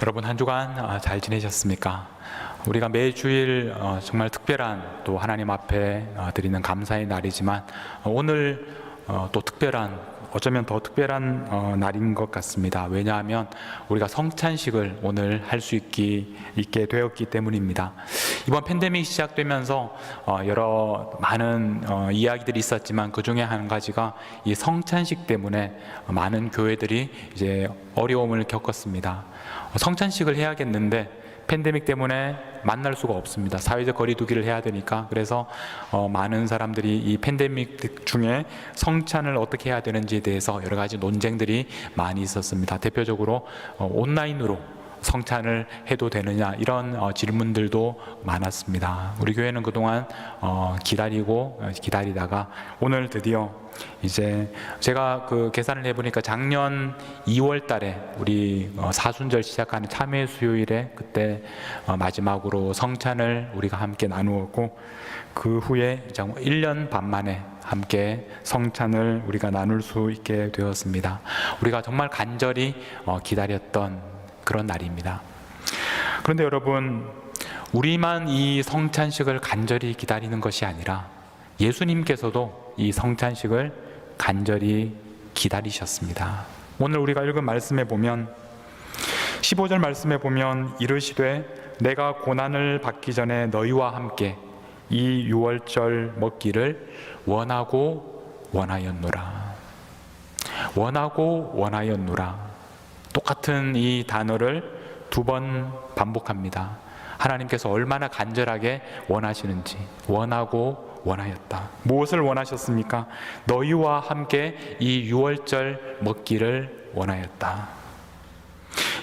여러분 한 주간 잘 지내셨습니까? 우리가 매주일 정말 특별한 또 하나님 앞에 드리는 감사의 날이지만 오늘 또 특별한, 어쩌면 더 특별한 날인 것 같습니다. 왜냐하면 우리가 성찬식을 오늘 할 수 있게 되었기 때문입니다. 이번 팬데믹 시작되면서 여러 많은 이야기들이 있었지만 그 중에 한 가지가 이 성찬식 때문에 많은 교회들이 이제 어려움을 겪었습니다. 성찬식을 해야겠는데 팬데믹 때문에 만날 수가 없습니다. 사회적 거리두기를 해야 되니까. 그래서 많은 사람들이 이 팬데믹 중에 성찬을 어떻게 해야 되는지에 대해서 여러 가지 논쟁들이 많이 있었습니다. 대표적으로 온라인으로 성찬을 해도 되느냐, 이런 질문들도 많았습니다. 우리 교회는 그동안 기다리다가 오늘 드디어 이제 제가 그 계산을 해보니까 작년 2월 달에 우리 사순절 시작하는 참회 수요일에 그때 마지막으로 성찬을 우리가 함께 나누었고, 그 후에 1년 반 만에 함께 성찬을 우리가 나눌 수 있게 되었습니다. 우리가 정말 간절히 기다렸던 그런 날입니다. 그런데 여러분, 우리만 이 성찬식을 간절히 기다리는 것이 아니라 예수님께서도 이 성찬식을 간절히 기다리셨습니다. 오늘 우리가 읽은 말씀에 보면 15절 말씀에 보면 이르시되 내가 고난을 받기 전에 너희와 함께 이 유월절 먹기를 원하고 원하였노라. 원하고 원하였노라. 똑같은 이 단어를 두 번 반복합니다. 하나님께서 얼마나 간절하게 원하시는지. 원하고 원하였다. 무엇을 원하셨습니까? 너희와 함께 이 유월절 먹기를 원하였다.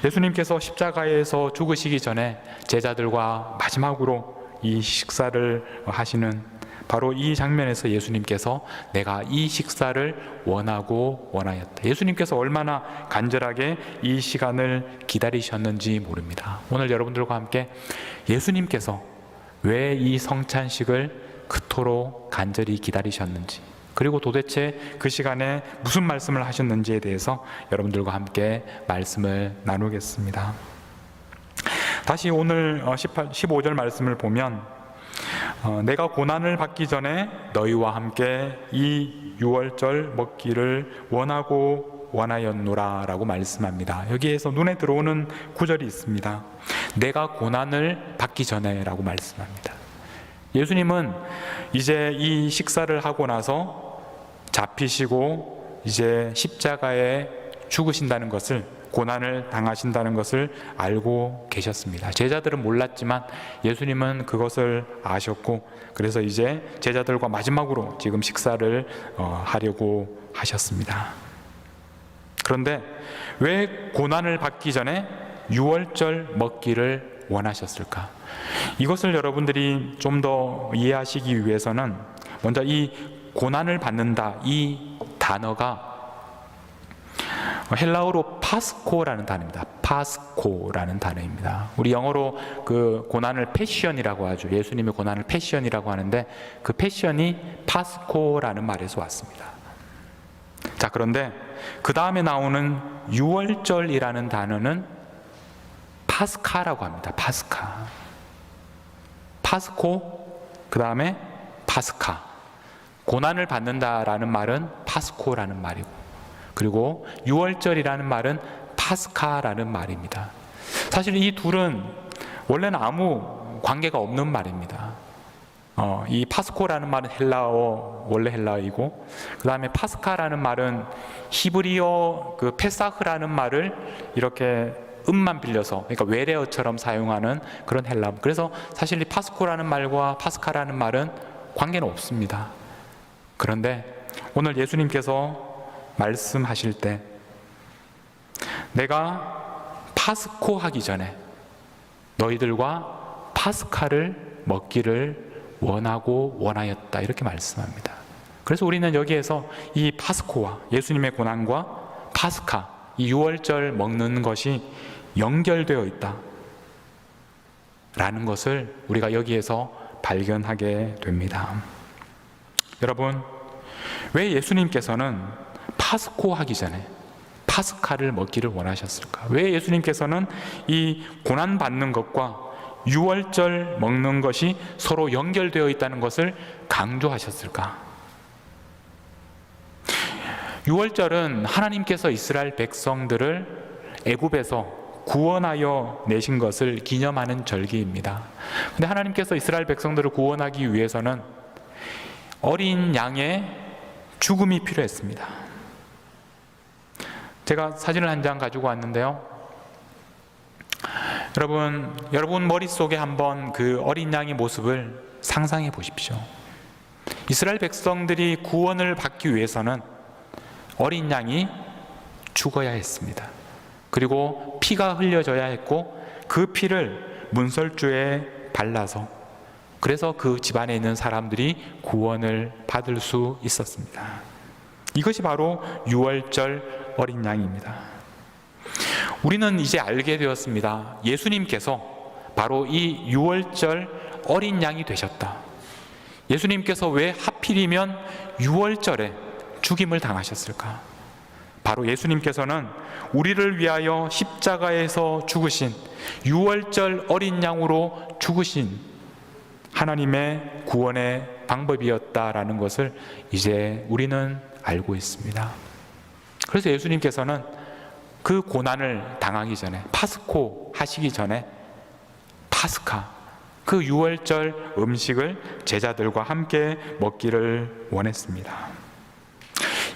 예수님께서 십자가에서 죽으시기 전에 제자들과 마지막으로 이 식사를 하시는 바로 이 장면에서 예수님께서 내가 이 식사를 원하고 원하였다. 예수님께서 얼마나 간절하게 이 시간을 기다리셨는지 모릅니다. 오늘 여러분들과 함께 예수님께서 왜 이 성찬식을 그토록 간절히 기다리셨는지, 그리고 도대체 그 시간에 무슨 말씀을 하셨는지에 대해서 여러분들과 함께 말씀을 나누겠습니다. 다시 오늘 15절 말씀을 보면 내가 고난을 받기 전에 너희와 함께 이 유월절 먹기를 원하고 원하였노라 라고 말씀합니다. 여기에서 눈에 들어오는 구절이 있습니다. 내가 고난을 받기 전에 라고 말씀합니다. 예수님은 이제 이 식사를 하고 나서 잡히시고 이제 십자가에 죽으신다는 것을, 고난을 당하신다는 것을 알고 계셨습니다. 제자들은 몰랐지만 예수님은 그것을 아셨고, 그래서 이제 제자들과 마지막으로 지금 식사를 하려고 하셨습니다. 그런데 왜 고난을 받기 전에 유월절 먹기를 원하셨을까? 이것을 여러분들이 좀 더 이해하시기 위해서는 먼저 이 고난을 받는다, 이 단어가 헬라어로 파스코라는 단어입니다. 파스코라는 단어입니다. 우리 영어로 그 고난을 패션이라고 하죠. 예수님의 고난을 패션이라고 하는데 그 패션이 파스코라는 말에서 왔습니다. 자, 그런데 그 다음에 나오는 유월절이라는 단어는 파스카라고 합니다. 파스카. 파스코, 그 다음에 파스카. 고난을 받는다라는 말은 파스코라는 말이고, 그리고 유월절이라는 말은 파스카라는 말입니다. 사실 이 둘은 원래는 아무 관계가 없는 말입니다. 이 파스코라는 말은 원래 헬라어이고, 그 다음에 파스카라는 말은 히브리어 그 페사흐라는 말을 이렇게 음만 빌려서, 그러니까 외래어처럼 사용하는 그런 헬라어. 그래서 사실 이 파스코라는 말과 파스카라는 말은 관계는 없습니다. 그런데 오늘 예수님께서 말씀하실 때 내가 파스코 하기 전에 너희들과 파스카를 먹기를 원하고 원하였다, 이렇게 말씀합니다. 그래서 우리는 여기에서 이 파스코와 예수님의 고난과 파스카, 이 유월절 먹는 것이 연결되어 있다 라는 것을 우리가 여기에서 발견하게 됩니다. 여러분, 왜 예수님께서는 파스코 하기 전에, 파스카를 먹기를 원하셨을까? 왜 예수님께서는 이 고난받는 것과 유월절 먹는 것이 서로 연결되어 있다는 것을 강조하셨을까? 유월절은 하나님께서 이스라엘 백성들을 애굽에서 구원하여 내신 것을 기념하는 절기입니다. 근데 하나님께서 이스라엘 백성들을 구원하기 위해서는 어린 양의 죽음이 필요했습니다. 제가 사진을 한 장 가지고 왔는데요. 여러분 머릿속에 한번 그 어린 양의 모습을 상상해 보십시오. 이스라엘 백성들이 구원을 받기 위해서는 어린 양이 죽어야 했습니다. 그리고 피가 흘려져야 했고 그 피를 문설주에 발라서 그래서 그 집안에 있는 사람들이 구원을 받을 수 있었습니다. 이것이 바로 유월절 어린 양입니다. 우리는 이제 알게 되었습니다. 예수님께서 바로 이 유월절 어린 양이 되셨다. 예수님께서 왜 하필이면 유월절에 죽임을 당하셨을까? 바로 예수님께서는 우리를 위하여 십자가에서 죽으신 유월절 어린 양으로 죽으신 하나님의 구원의 방법이었다라는 것을 이제 우리는 알고 있습니다. 그래서 예수님께서는 그 고난을 당하기 전에, 파스코 하시기 전에 파스카, 그 유월절 음식을 제자들과 함께 먹기를 원했습니다.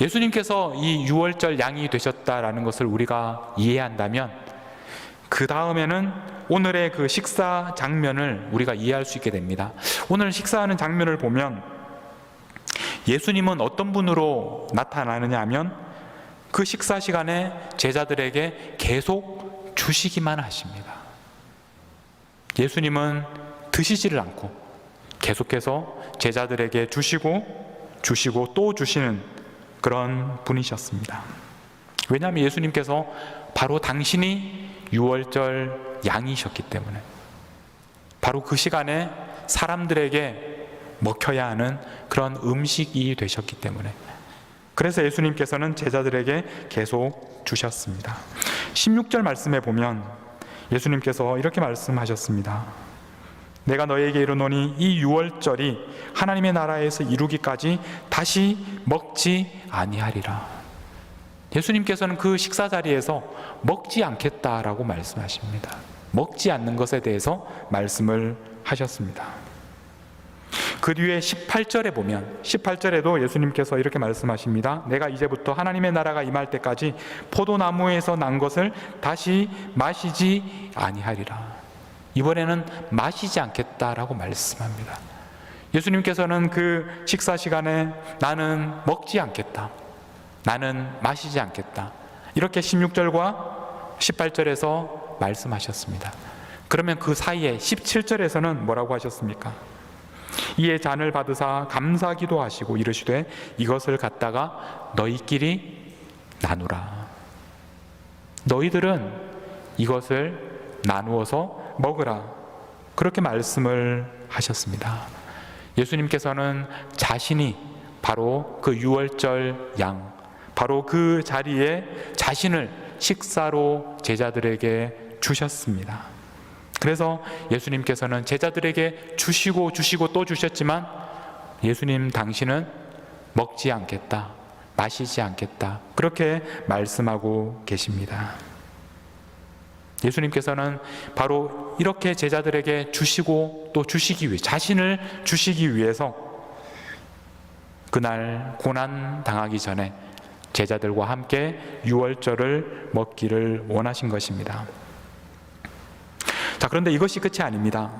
예수님께서 이 유월절 양이 되셨다라는 것을 우리가 이해한다면 그 다음에는 오늘의 그 식사 장면을 우리가 이해할 수 있게 됩니다. 오늘 식사하는 장면을 보면 예수님은 어떤 분으로 나타나느냐 하면 그 식사 시간에 제자들에게 계속 주시기만 하십니다. 예수님은 드시지를 않고 계속해서 제자들에게 주시고 또 주시는 그런 분이셨습니다. 왜냐하면 예수님께서 바로 당신이 유월절 양이셨기 때문에, 바로 그 시간에 사람들에게 먹혀야 하는 그런 음식이 되셨기 때문에, 그래서 예수님께서는 제자들에게 계속 주셨습니다. 16절 말씀에 보면 예수님께서 이렇게 말씀하셨습니다. 내가 너에게 이르노니 이 유월절이 하나님의 나라에서 이루기까지 다시 먹지 아니하리라. 예수님께서는 그 식사 자리에서 먹지 않겠다라고 말씀하십니다. 먹지 않는 것에 대해서 말씀을 하셨습니다. 그 뒤에 18절에 보면 18절에도 예수님께서 이렇게 말씀하십니다. 내가 이제부터 하나님의 나라가 임할 때까지 포도나무에서 난 것을 다시 마시지 아니하리라. 이번에는 마시지 않겠다라고 말씀합니다. 예수님께서는 그 식사 시간에 나는 먹지 않겠다, 나는 마시지 않겠다, 이렇게 16절과 18절에서 말씀하셨습니다. 그러면 그 사이에 17절에서는 뭐라고 하셨습니까? 이에 잔을 받으사 감사기도 하시고 이르시되 이것을 갖다가 너희끼리 나누라. 너희들은 이것을 나누어서 먹으라. 그렇게 말씀을 하셨습니다. 예수님께서는 자신이 바로 그 유월절 양, 바로 그 자리에 자신을 식사로 제자들에게 주셨습니다. 그래서 예수님께서는 제자들에게 주시고 또 주셨지만 예수님 당신은 먹지 않겠다, 마시지 않겠다, 그렇게 말씀하고 계십니다. 예수님께서는 바로 이렇게 제자들에게 주시고 또 주시기 위해, 자신을 주시기 위해서 그날 고난 당하기 전에 제자들과 함께 유월절을 먹기를 원하신 것입니다. 자, 그런데 이것이 끝이 아닙니다.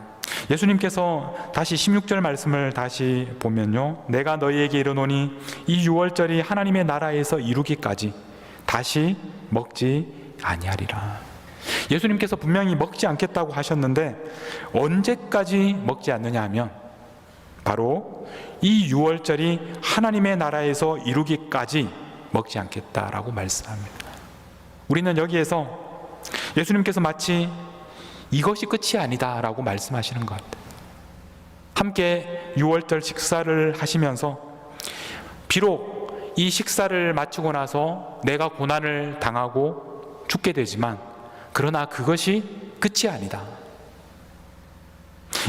예수님께서 다시 16절 말씀을 다시 보면요, 내가 너희에게 이르노니 이 유월절이 하나님의 나라에서 이루기까지 다시 먹지 아니하리라. 예수님께서 분명히 먹지 않겠다고 하셨는데 언제까지 먹지 않느냐 하면 바로 이 유월절이 하나님의 나라에서 이루기까지 먹지 않겠다라고 말씀합니다. 우리는 여기에서 예수님께서 마치 이것이 끝이 아니다라고 말씀하시는 것 같아요. 함께 유월절 식사를 하시면서 비록 이 식사를 마치고 나서 내가 고난을 당하고 죽게 되지만, 그러나 그것이 끝이 아니다.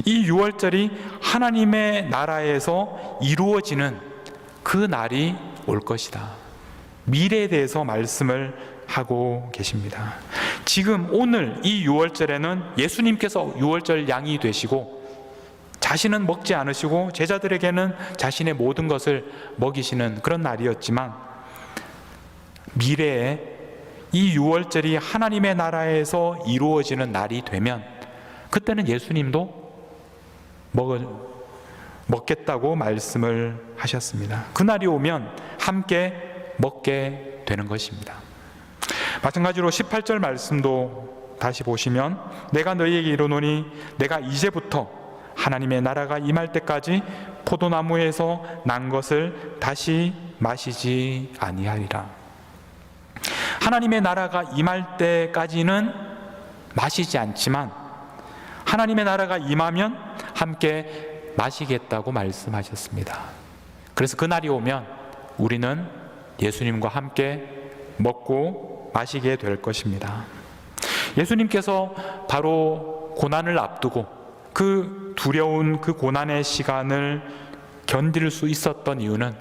이 유월절이 하나님의 나라에서 이루어지는 그 날이 올 것이다. 미래에 대해서 말씀을 하고 계십니다. 지금 오늘 이 유월절에는 예수님께서 유월절 양이 되시고 자신은 먹지 않으시고 제자들에게는 자신의 모든 것을 먹이시는 그런 날이었지만, 미래에 이 유월절이 하나님의 나라에서 이루어지는 날이 되면 그때는 예수님도 먹겠다고 말씀을 하셨습니다. 그날이 오면 함께 먹게 되는 것입니다. 마찬가지로 18절 말씀도 다시 보시면, 내가 너희에게 이르노니 내가 이제부터 하나님의 나라가 임할 때까지 포도나무에서 난 것을 다시 마시지 아니하리라. 하나님의 나라가 임할 때까지는 마시지 않지만 하나님의 나라가 임하면 함께 마시겠다고 말씀하셨습니다. 그래서 그날이 오면 우리는 예수님과 함께 먹고 마시게 될 것입니다. 예수님께서 바로 고난을 앞두고 그 두려운 그 고난의 시간을 견딜 수 있었던 이유는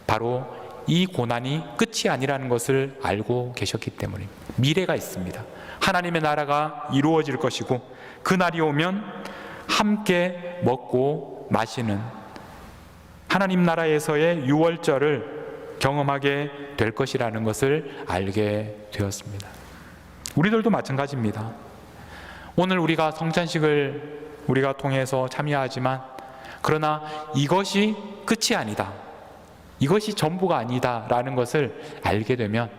바로 이 고난이 끝이 아니라는 것을 알고 계셨기 때문입니다. 미래가 있습니다. 하나님의 나라가 이루어질 것이고 그날이 오면 함께 먹고 마시는 하나님 나라에서의 유월절을 경험하게 될 것이라는 것을 알게 되었습니다. 우리들도 마찬가지입니다. 오늘 우리가 성찬식을 우리가 통해서 참여하지만, 그러나 이것이 끝이 아니다, 이것이 전부가 아니다 라는 것을 알게 되면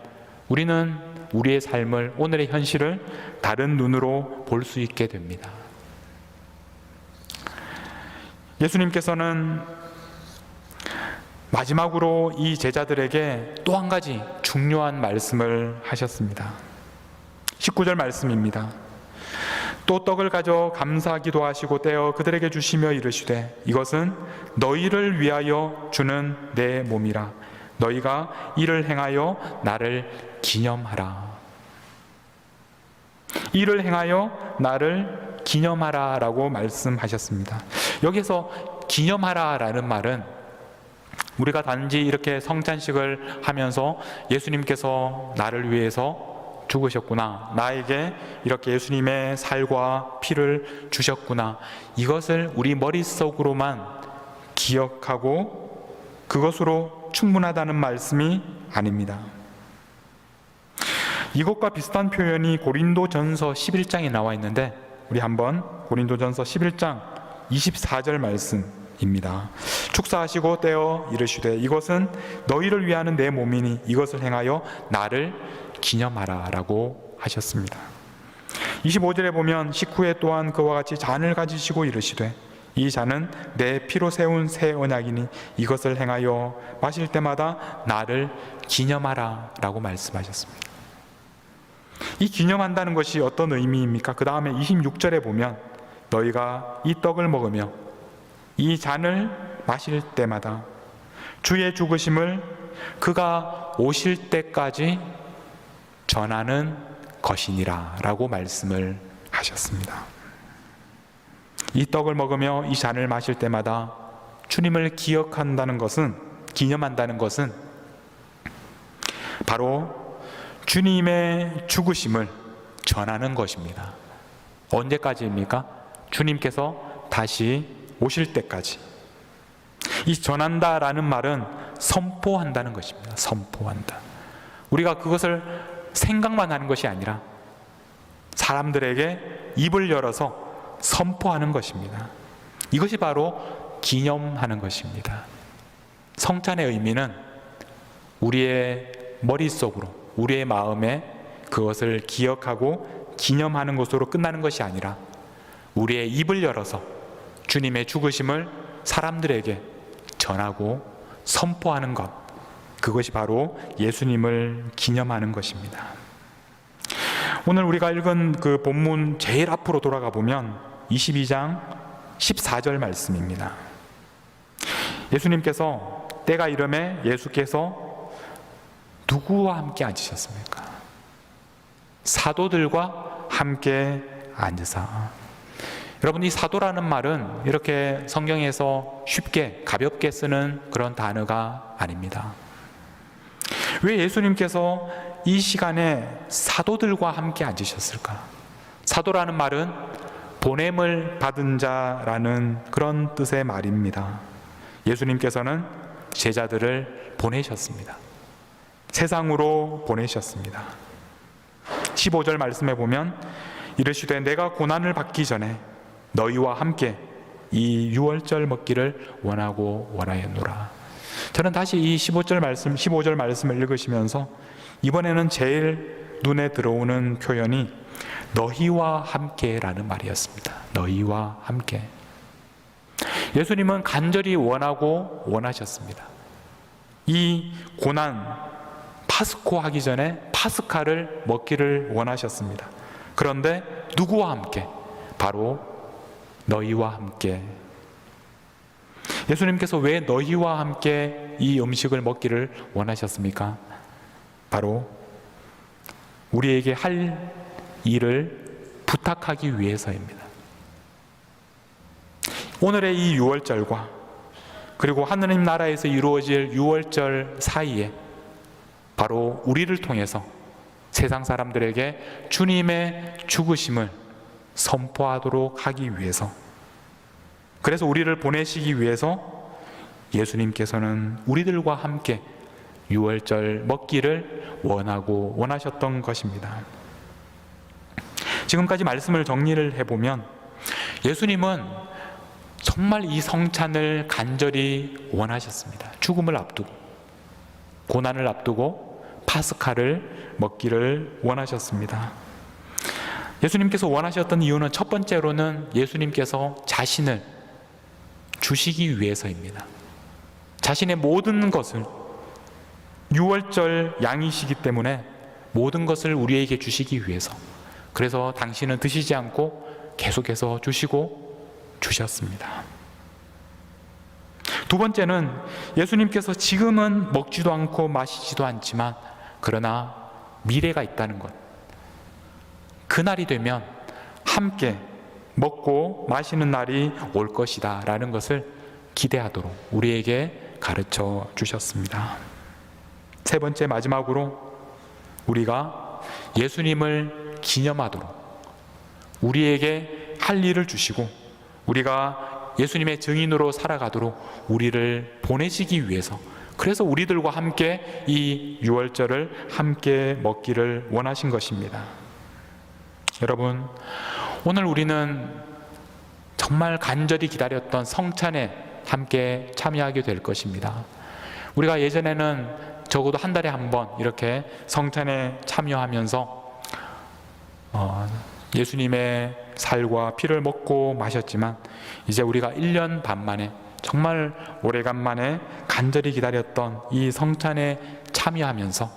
우리는 우리의 삶을, 오늘의 현실을 다른 눈으로 볼 수 있게 됩니다. 예수님께서는 마지막으로 이 제자들에게 또 한 가지 중요한 말씀을 하셨습니다. 19절 말씀입니다. 또 떡을 가져 감사하기도 하시고 떼어 그들에게 주시며 이르시되, 이것은 너희를 위하여 주는 내 몸이라. 너희가 이를 행하여 나를 기념하라. 이를 행하여 나를 기념하라 라고 말씀하셨습니다. 여기서 기념하라 라는 말은 우리가 단지 이렇게 성찬식을 하면서 예수님께서 나를 위해서 죽으셨구나, 나에게 이렇게 예수님의 살과 피를 주셨구나, 이것을 우리 머릿속으로만 기억하고 그것으로 충분하다는 말씀이 아닙니다. 이것과 비슷한 표현이 고린도전서 11장에 나와 있는데, 우리 한번 고린도전서 11장 24절 말씀입니다. 축사하시고 떼어 이르시되, 이것은 너희를 위하는 내 몸이니 이것을 행하여 나를 기념하라 라고 하셨습니다. 25절에 보면, 식후에 또한 그와 같이 잔을 가지시고 이르시되, 이 잔은 내 피로 세운 새 언약이니 이것을 행하여 마실 때마다 나를 기념하라 라고 말씀하셨습니다. 이 기념한다는 것이 어떤 의미입니까? 그 다음에 26절에 보면, 너희가 이 떡을 먹으며 이 잔을 마실 때마다 주의 죽으심을 그가 오실 때까지 전하는 것이니라 라고 말씀을 하셨습니다. 이 떡을 먹으며 이 잔을 마실 때마다 주님을 기억한다는 것은, 기념한다는 것은 바로 주님의 죽으심을 전하는 것입니다. 언제까지입니까? 주님께서 다시 오실 때까지. 이 전한다라는 말은 선포한다는 것입니다. 선포한다. 우리가 그것을 생각만 하는 것이 아니라 사람들에게 입을 열어서 선포하는 것입니다. 이것이 바로 기념하는 것입니다. 성찬의 의미는 우리의 머릿속으로, 우리의 마음에 그것을 기억하고 기념하는 것으로 끝나는 것이 아니라 우리의 입을 열어서 주님의 죽으심을 사람들에게 전하고 선포하는 것, 그것이 바로 예수님을 기념하는 것입니다. 오늘 우리가 읽은 그 본문 제일 앞으로 돌아가 보면 22장 14절 말씀입니다. 예수님께서 때가 이름에 예수께서 누구와 함께 앉으셨습니까? 사도들과 함께 앉으사. 여러분, 이 사도라는 말은 이렇게 성경에서 쉽게 가볍게 쓰는 그런 단어가 아닙니다. 왜 예수님께서 이 시간에 사도들과 함께 앉으셨을까? 사도라는 말은 보냄을 받은 자라는 그런 뜻의 말입니다. 예수님께서는 제자들을 보내셨습니다. 세상으로 보내셨습니다. 15절 말씀에 보면 이르시되 내가 고난을 받기 전에 너희와 함께 이 유월절 먹기를 원하고 원하였노라. 저는 다시 이 15절 말씀을 읽으시면서 이번에는 제일 눈에 들어오는 표현이 너희와 함께라는 말이었습니다. 너희와 함께. 예수님은 간절히 원하고 원하셨습니다. 이 고난, 파스코 하기 전에 파스카를 먹기를 원하셨습니다. 그런데 누구와 함께? 바로 너희와 함께. 예수님께서 왜 너희와 함께 이 음식을 먹기를 원하셨습니까? 바로 우리에게 할 일을 부탁하기 위해서입니다. 오늘의 이 유월절과 그리고 하느님 나라에서 이루어질 유월절 사이에 바로 우리를 통해서 세상 사람들에게 주님의 죽으심을 선포하도록 하기 위해서, 그래서 우리를 보내시기 위해서 예수님께서는 우리들과 함께 유월절 먹기를 원하고 원하셨던 것입니다. 지금까지 말씀을 정리를 해보면 예수님은 정말 이 성찬을 간절히 원하셨습니다. 죽음을 앞두고, 고난을 앞두고 파스카를 먹기를 원하셨습니다. 예수님께서 원하셨던 이유는 첫 번째로는 예수님께서 자신을 주시기 위해서입니다. 자신의 모든 것을, 유월절 양이시기 때문에 모든 것을 우리에게 주시기 위해서, 그래서 당신은 드시지 않고 계속해서 주시고 주셨습니다. 두 번째는 예수님께서 지금은 먹지도 않고 마시지도 않지만 그러나 미래가 있다는 것, 그날이 되면 함께 먹고 마시는 날이 올 것이다 라는 것을 기대하도록 우리에게 가르쳐 주셨습니다. 세 번째, 마지막으로 우리가 예수님을 기념하도록 우리에게 할 일을 주시고 우리가 예수님의 증인으로 살아가도록 우리를 보내시기 위해서, 그래서 우리들과 함께 이 유월절을 함께 먹기를 원하신 것입니다. 여러분, 오늘 우리는 정말 간절히 기다렸던 성찬에 함께 참여하게 될 것입니다. 우리가 예전에는 적어도 한 달에 한 번 이렇게 성찬에 참여하면서 예수님의 살과 피를 먹고 마셨지만 이제 우리가 1년 반 만에 정말 오래간만에 간절히 기다렸던 이 성찬에 참여하면서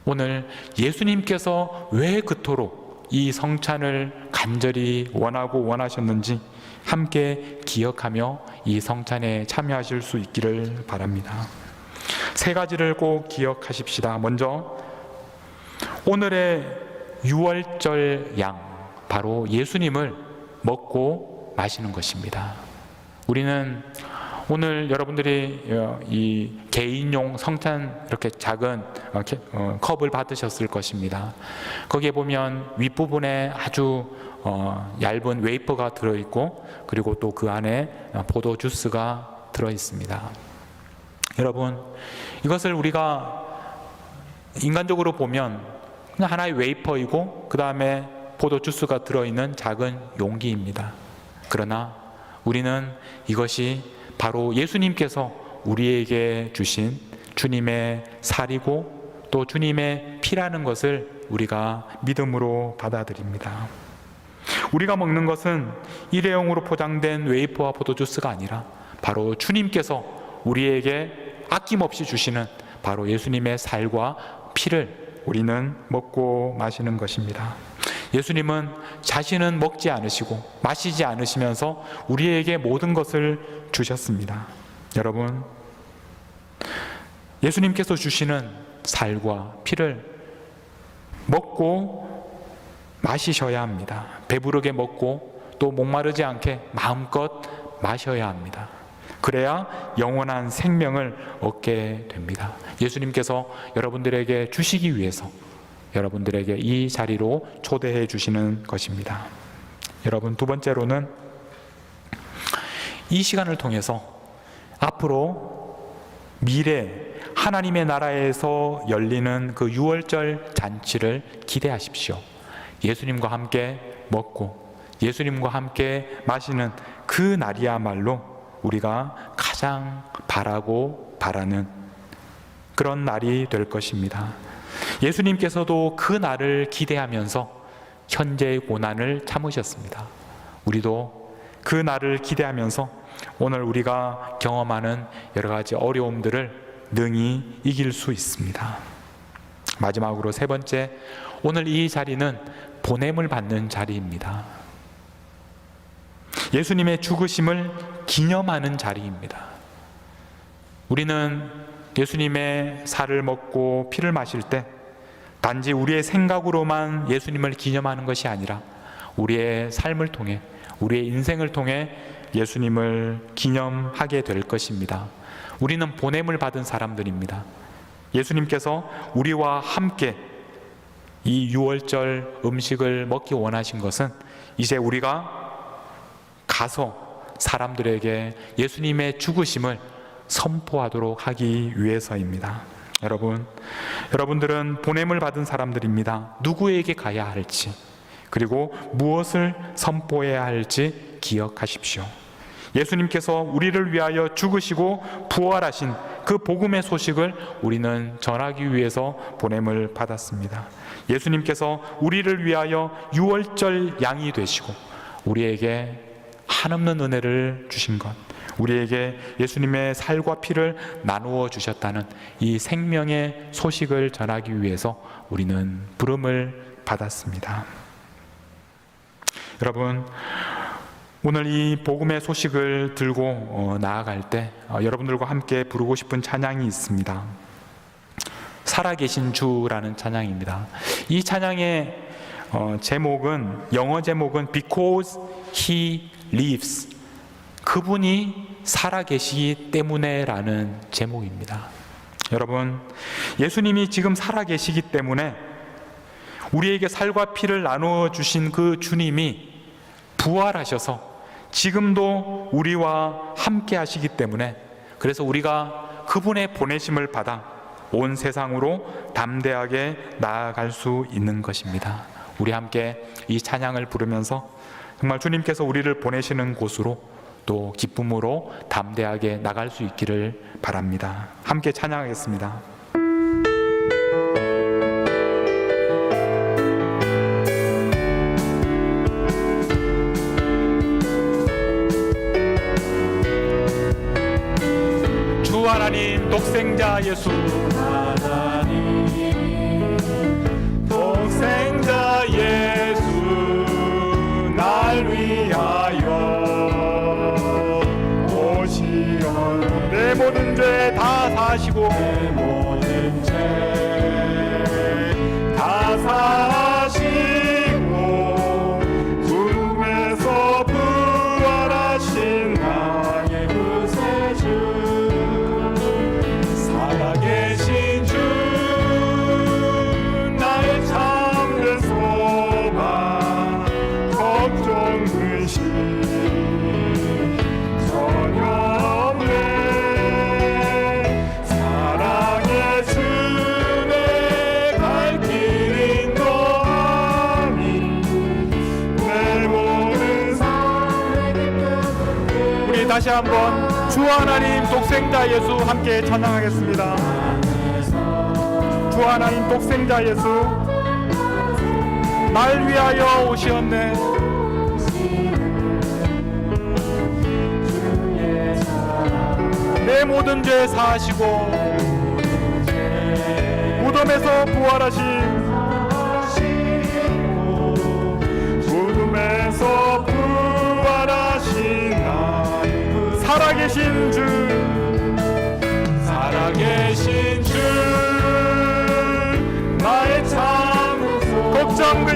오늘 예수님께서 왜 그토록 이 성찬을 간절히 원하고 원하셨는지 함께 기억하며 이 성찬에 참여하실 수 있기를 바랍니다. 세 가지를 꼭 기억하십시다. 먼저 오늘의 유월절 양, 바로 예수님을 먹고 마시는 것입니다. 우리는 오늘 여러분들이 이 개인용 성찬 이렇게 작은 컵을 받으셨을 것입니다. 거기에 보면 윗부분에 아주 얇은 웨이퍼가 들어있고 그리고 또 그 안에 포도 주스가 들어있습니다. 여러분, 이것을 우리가 인간적으로 보면 그냥 하나의 웨이퍼이고 그 다음에 포도 주스가 들어있는 작은 용기입니다. 그러나 우리는 이것이 바로 예수님께서 우리에게 주신 주님의 살이고 또 주님의 피라는 것을 우리가 믿음으로 받아들입니다. 우리가 먹는 것은 일회용으로 포장된 웨이퍼와 포도주스가 아니라 바로 주님께서 우리에게 아낌없이 주시는 바로 예수님의 살과 피를 우리는 먹고 마시는 것입니다. 예수님은 자신은 먹지 않으시고 마시지 않으시면서 우리에게 모든 것을 주셨습니다. 여러분, 예수님께서 주시는 살과 피를 먹고 마시셔야 합니다. 배부르게 먹고 또 목마르지 않게 마음껏 마셔야 합니다. 그래야 영원한 생명을 얻게 됩니다. 예수님께서 여러분들에게 주시기 위해서 여러분들에게 이 자리로 초대해 주시는 것입니다. 여러분, 두 번째로는 이 시간을 통해서 앞으로 미래 하나님의 나라에서 열리는 그 유월절 잔치를 기대하십시오. 예수님과 함께 먹고 예수님과 함께 마시는 그 날이야말로 우리가 가장 바라는 그런 날이 될 것입니다. 예수님께서도 그 날을 기대하면서 현재의 고난을 참으셨습니다. 우리도 그 날을 기대하면서 오늘 우리가 경험하는 여러 가지 어려움들을 능히 이길 수 있습니다. 마지막으로 세 번째, 오늘 이 자리는 보냄을 받는 자리입니다. 예수님의 죽으심을 기념하는 자리입니다. 우리는 예수님의 살을 먹고 피를 마실 때 단지 우리의 생각으로만 예수님을 기념하는 것이 아니라 우리의 삶을 통해, 우리의 인생을 통해 예수님을 기념하게 될 것입니다. 우리는 보냄을 받은 사람들입니다. 예수님께서 우리와 함께 이 유월절 음식을 먹기 원하신 것은 이제 우리가 가서 사람들에게 예수님의 죽으심을 선포하도록 하기 위해서입니다. 여러분들은 보냄을 받은 사람들입니다. 누구에게 가야 할지, 그리고 무엇을 선포해야 할지 기억하십시오. 예수님께서 우리를 위하여 죽으시고 부활하신 그 복음의 소식을 우리는 전하기 위해서 보냄을 받았습니다. 예수님께서 우리를 위하여 유월절 양이 되시고 우리에게 한없는 은혜를 주신 것, 우리에게 예수님의 살과 피를 나누어 주셨다는 이 생명의 소식을 전하기 위해서 우리는 부름을 받았습니다. 여러분, 오늘 이 복음의 소식을 들고 나아갈 때 여러분들과 함께 부르고 싶은 찬양이 있습니다. 살아계신 주라는 찬양입니다. 이 찬양의 제목은, 영어 제목은 Because He Lives, 그분이 살아계시기 때문에 라는 제목입니다. 여러분, 예수님이 지금 살아계시기 때문에 우리에게 살과 피를 나누어 주신 그 주님이 부활하셔서 지금도 우리와 함께 하시기 때문에, 그래서 우리가 그분의 보내심을 받아 온 세상으로 담대하게 나아갈 수 있는 것입니다. 우리 함께 이 찬양을 부르면서 정말 주님께서 우리를 보내시는 곳으로 또 기쁨으로 담대하게 나갈 수 있기를 바랍니다. 함께 찬양하겠습니다. 주 하나님 독생자 예수, 하나님 독생자 예수, 날 위하여 오시어 내 모든 죄 다 사시고, 내 모든 죄 다 사시고 죽음에서 부활하신 나의 구세주, 살아계신 주, 나의 참된 소망, 걱정 근심 전혀 없네. 사랑의 주내 갈 길 인도하니 내 모든 우리 다시 한번 주 하나님 독생자 예수 함께 찬양하겠습니다. 주 하나님 독생자 예수, 날 위하여 오시었네. 내 모든 죄 사하시고 무덤에서 부활하신, 무덤에서 부활하신 살아계신 주, 살아계신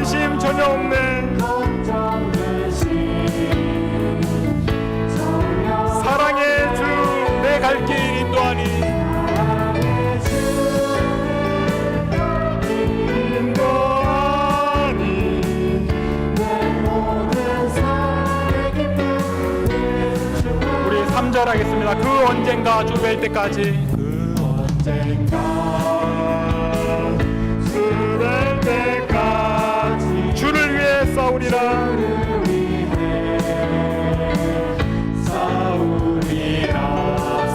근심 전혀 없네. 사랑의 주 내 갈 길 인도하니. 우리 3절 하겠습니다. 그 언젠가 주 뵐 때까지. 그 언젠가 주 뵐 때까지 주를 위해 싸우리라.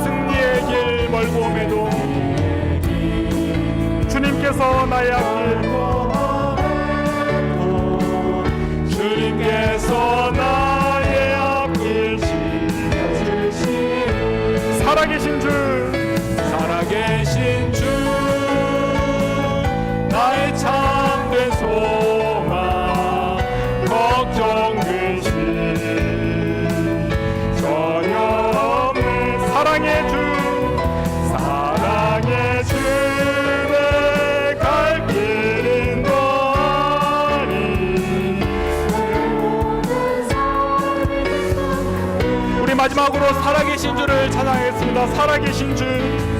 승리의 길 멀고 험해도 주님께서 나의 앞길, 주님께서 나의 앞길 지켜주시니. 살아계신 주, 살아계신 주 나의 참된 소망, 걱정 근심 전혀 없는 사랑의 주, 사랑의 주 내 갈 길은 너니. 우리 마지막으로 살아계신 주를 찬양하겠습니다. 살아계신 주,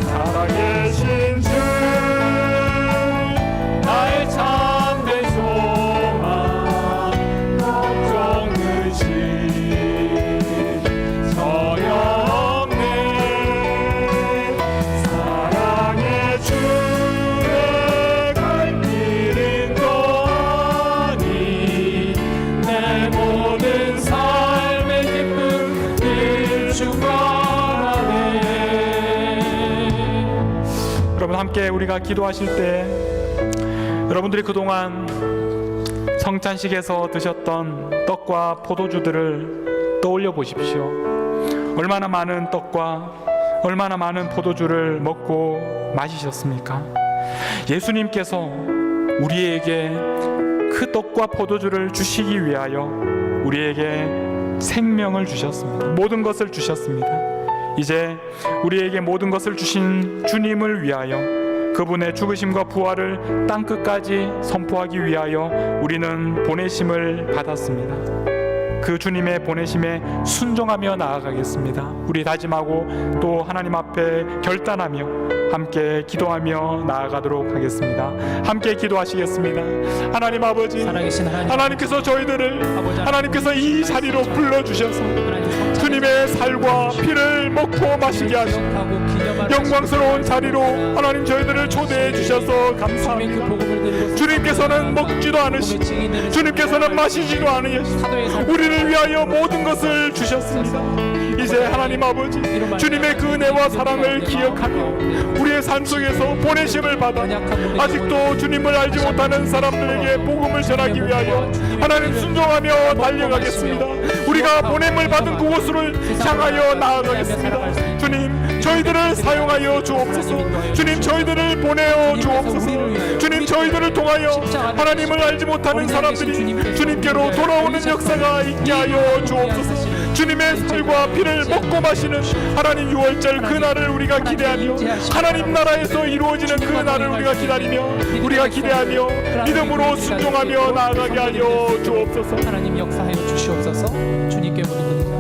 살아계신 주 나의 참된 소망, 걱정 근심 전혀 없네. 사랑의 주 내 갈 길은 너니. 내 모든 삶의 기쁨 늘 주관하네. 여러분, 함께 우리가 기도하실 때 여러분들이 그동안 성찬식에서 드셨던 떡과 포도주들을 떠올려 보십시오. 얼마나 많은 떡과 얼마나 많은 포도주를 먹고 마시셨습니까? 예수님께서 우리에게 그 떡과 포도주를 주시기 위하여 우리에게 생명을 주셨습니다. 모든 것을 주셨습니다. 이제 우리에게 모든 것을 주신 주님을 위하여, 그분의 죽으심과 부활을 땅끝까지 선포하기 위하여 우리는 보내심을 받았습니다. 그 주님의 보내심에 순종하며 나아가겠습니다. 우리 다짐하고 또 하나님 앞에 결단하며 함께 기도하며 나아가도록 하겠습니다. 함께 기도하시겠습니다. 하나님 아버지, 살아계신 하나님께서 저희들을 하나님께서 이 자리로 불러주셔서 주님의 살과 피를 먹고 마시게 하시고 영광스러운 자리로 하나님 저희들을 초대해 주셔서 감사합니다. 주님께서는 먹지도 않으시고 주님께서는 마시지도 않으시고 우리를 위하여 모든 것을 주셨습니다. 이제 하나님 아버지, 주님의 그 은혜와 사랑을 기억하며 우리의 삶 속에서 보내심을 받아 아직도 주님을 알지 못하는 사람들에게 복음을 전하기 위하여 하나님 순종하며 달려가겠습니다. 우리가 보냄을 받은 그곳으로 향하여 나아가겠습니다. 주님, 저희들을 사용하여 주옵소서. 주님, 저희들을 보내어 주옵소서. 주님, 저희들을 통하여 하나님을 알지 못하는 사람들이 주님께로 돌아오는 역사가 있게 하여 주옵소서. 주님의 살과 피를 먹고 마시는 하나님 유월절 그날을 우리가 기대하며 하나님 나라에서 이루어지는 그 날을 우리가 기대하며 믿음으로 순종하며 나아가게 하여 주옵소서. 하나님 역사하여 주시옵소서. 주님께 모든 것을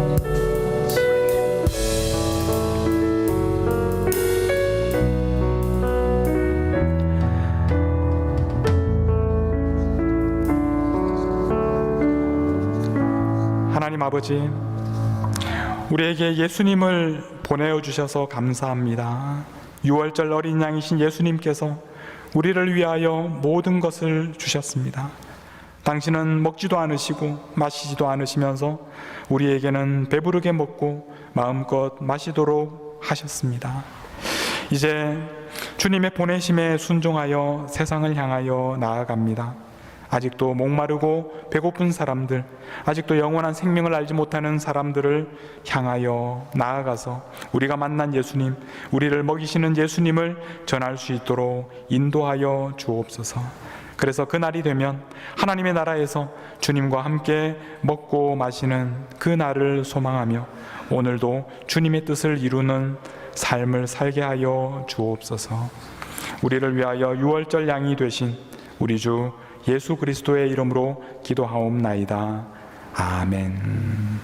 하나님 아버지, 우리에게 예수님을 보내어 주셔서 감사합니다. 유월절 어린 양이신 예수님께서 우리를 위하여 모든 것을 주셨습니다. 당신은 먹지도 않으시고 마시지도 않으시면서 우리에게는 배부르게 먹고 마음껏 마시도록 하셨습니다. 이제 주님의 보내심에 순종하여 세상을 향하여 나아갑니다. 아직도 목마르고 배고픈 사람들, 아직도 영원한 생명을 알지 못하는 사람들을 향하여 나아가서 우리가 만난 예수님, 우리를 먹이시는 예수님을 전할 수 있도록 인도하여 주옵소서. 그래서 그날이 되면 하나님의 나라에서 주님과 함께 먹고 마시는 그 날을 소망하며 오늘도 주님의 뜻을 이루는 삶을 살게 하여 주옵소서. 우리를 위하여 유월절 양이 되신 우리 주 예수 그리스도의 이름으로 기도하옵나이다. 아멘.